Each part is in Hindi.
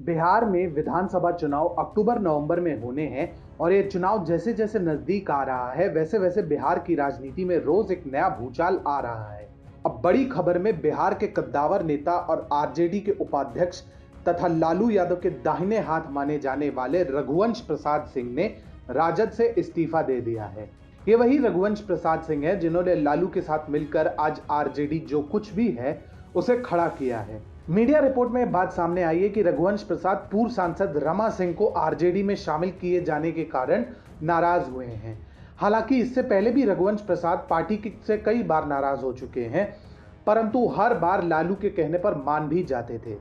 बिहार में विधानसभा चुनाव अक्टूबर-नवंबर में होने हैं और ये चुनाव जैसे जैसे नजदीक आ रहा है वैसे वैसे बिहार की राजनीति में रोज एक नया भूचाल आ रहा है। अब बड़ी खबर में बिहार के कद्दावर नेता और आरजेडी के उपाध्यक्ष तथा लालू यादव के दाहिने हाथ माने जाने वाले रघुवंश प्रसाद सिंह ने राजद से इस्तीफा दे दिया है। ये वही रघुवंश प्रसाद सिंह है जिन्होंने लालू के साथ मिलकर आज आरजेडी जो कुछ भी है उसे खड़ा किया है। मीडिया रिपोर्ट में बात सामने आई है कि रघुवंश प्रसाद पूर्व सांसद रमा सिंह को आरजेडी में शामिल किए जाने के कारण नाराज हुए हैं। हालांकि इससे पहले भी रघुवंश प्रसाद पार्टी से कई बार नाराज हो चुके हैं, परंतु हर बार लालू के कहने पर मान भी जाते थे।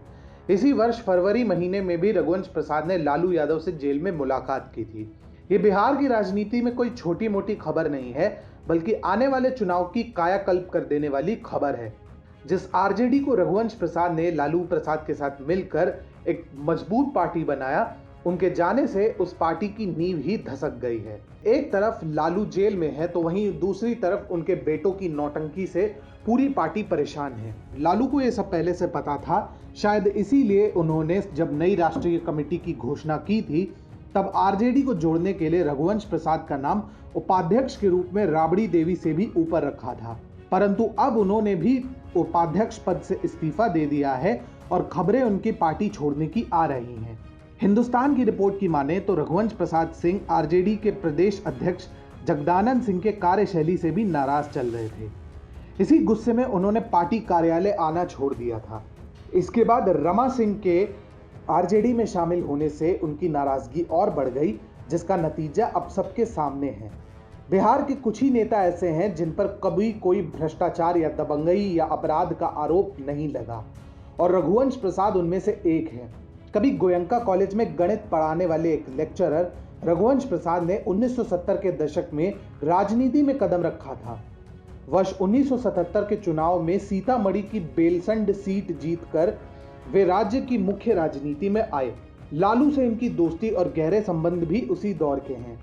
इसी वर्ष फरवरी महीने में भी रघुवंश प्रसाद ने लालू यादव से जेल में मुलाकात की थी। ये बिहार की राजनीति में कोई छोटी मोटी खबर नहीं है, बल्कि आने वाले चुनाव की कायाकल्प कर देने वाली खबर है। जिस आरजेडी को रघुवंश प्रसाद ने लालू प्रसाद के साथ मिलकर एक मजबूत पार्टी बनाया, उनके जाने से उस पार्टी की नींव ही धसक गई है। एक तरफ लालू जेल में है तो वहीं दूसरी तरफ उनके बेटों की नौटंकी से पूरी पार्टी परेशान है। लालू को यह सब पहले से पता था, शायद इसीलिए उन्होंने जब नई राष्ट्रीय कमेटी की घोषणा की थी तब आरजेडी को जोड़ने के लिए रघुवंश प्रसाद का नाम उपाध्यक्ष के रूप में राबड़ी देवी से भी ऊपर रखा था। परंतु अब उन्होंने भी उपाध्यक्ष पद से इस्तीफा दे दिया है और खबरें उनकी पार्टी छोड़ने की आ रही हैं। हिंदुस्तान की रिपोर्ट की माने तो रघुवंश प्रसाद सिंह आरजेडी के प्रदेश अध्यक्ष जगदानंद सिंह के कार्यशैली से भी नाराज चल रहे थे। इसी गुस्से में उन्होंने पार्टी कार्यालय आना छोड़ दिया था। इसके बाद रमा सिंह के आरजेडी में शामिल होने से उनकी नाराजगी और बढ़ गई, जिसका नतीजा अब सबके सामने है। बिहार के कुछ ही नेता ऐसे हैं जिन पर कभी कोई भ्रष्टाचार या दबंगई या अपराध का आरोप नहीं लगा, और रघुवंश प्रसाद उनमें से एक है। कभी गोयंका कॉलेज में गणित पढ़ाने वाले एक लेक्चरर रघुवंश प्रसाद ने 1970 के दशक में राजनीति में कदम रखा था। वर्ष 1977 के चुनाव में सीतामढ़ी की बेलसंड सीट जीतकर वे राज्य की मुख्य राजनीति में आए। लालू से इनकी दोस्ती और गहरे संबंध भी उसी दौर के हैं।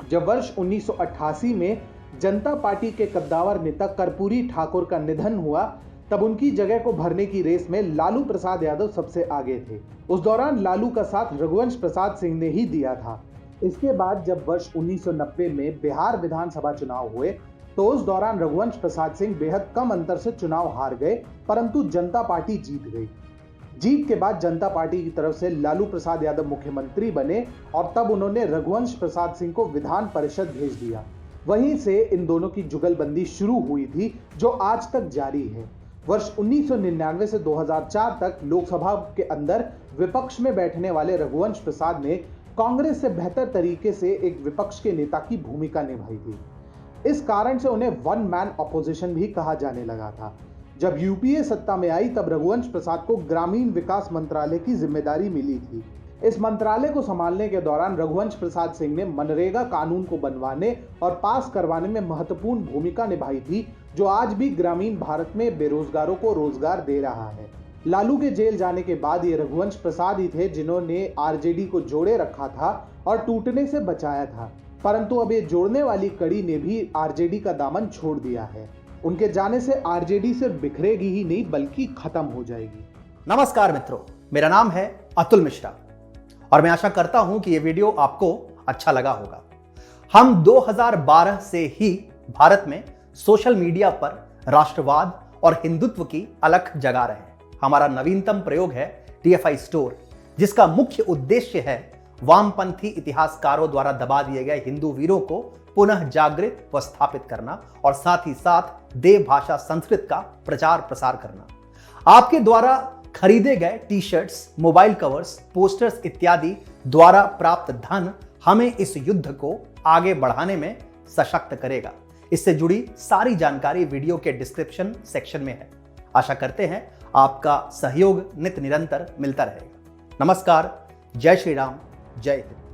जब वर्ष 1988 में जनता पार्टी के कद्दावर नेता कर्पूरी ठाकुर का निधन हुआ, तब उनकी जगह को भरने की रेस में लालू प्रसाद यादव सबसे आगे थे। उस दौरान लालू का साथ रघुवंश प्रसाद सिंह ने ही दिया था। इसके बाद जब वर्ष 1990 में बिहार विधानसभा चुनाव हुए तो उस दौरान रघुवंश प्रसाद सिंह बेहद कम अंतर से चुनाव हार गए, परंतु जनता पार्टी जीत गई। जीत के बाद जनता पार्टी की तरफ से लालू प्रसाद यादव मुख्यमंत्री बने और तब उन्होंने रघुवंश प्रसाद सिंह को विधान परिषद भेज दिया। वहीं से इन दोनों की जुगलबंदी शुरू हुई थी, जो आज तक जारी है। वर्ष 1999 से 2004 तक लोकसभा के अंदर विपक्ष में बैठने वाले रघुवंश प्रसाद ने कांग्रेस से बेहतर तरीके से एक विपक्ष के नेता की भूमिका निभाई थी। इस कारण से उन्हें वन मैन ऑपोजिशन भी कहा जाने लगा था। जब यूपीए सत्ता में आई तब रघुवंश प्रसाद को ग्रामीण विकास मंत्रालय की जिम्मेदारी मिली थी। इस मंत्रालय को संभालने के दौरान रघुवंश प्रसाद सिंह ने मनरेगा कानून को बनवाने और पास करवाने में महत्वपूर्ण भूमिका निभाई थी, जो आज भी ग्रामीण भारत में बेरोजगारों को रोजगार दे रहा है। लालू के जेल जाने के बाद ये रघुवंश प्रसाद ही थे जिन्होंने आरजेडी को जोड़े रखा था और टूटने से बचाया था। परंतु अब ये जोड़ने वाली कड़ी ने भी आरजेडी का दामन छोड़ दिया है। उनके जाने से आरजेडी सिर्फ बिखरेगी ही नहीं बल्कि खत्म हो जाएगी। नमस्कार मित्रों, मेरा नाम है अतुल मिश्रा और मैं आशा करता हूं कि यह वीडियो आपको अच्छा लगा होगा। हम 2012 से ही भारत में सोशल मीडिया पर राष्ट्रवाद और हिंदुत्व की अलख जगा रहे हैं। हमारा नवीनतम प्रयोग है TFI स्टोर, जिसका मुख्य उद्देश्य है वामपंथी इतिहासकारों द्वारा दबा दिए गए हिंदू वीरों को पुनः जागृत व स्थापित करना और साथ ही साथ देव भाषा संस्कृत का प्रचार प्रसार करना। आपके द्वारा खरीदे गए T shirts, mobile covers, posters इत्यादि द्वारा प्राप्त धन हमें इस युद्ध को आगे बढ़ाने में सशक्त करेगा। इससे जुड़ी सारी जानकारी वीडियो के डिस्क्रिप्शन सेक्शन में है। आशा करते हैं आपका सहयोग नित निरंतर मिलता रहेगा। नमस्कार, जय श्री राम, जय हिंद।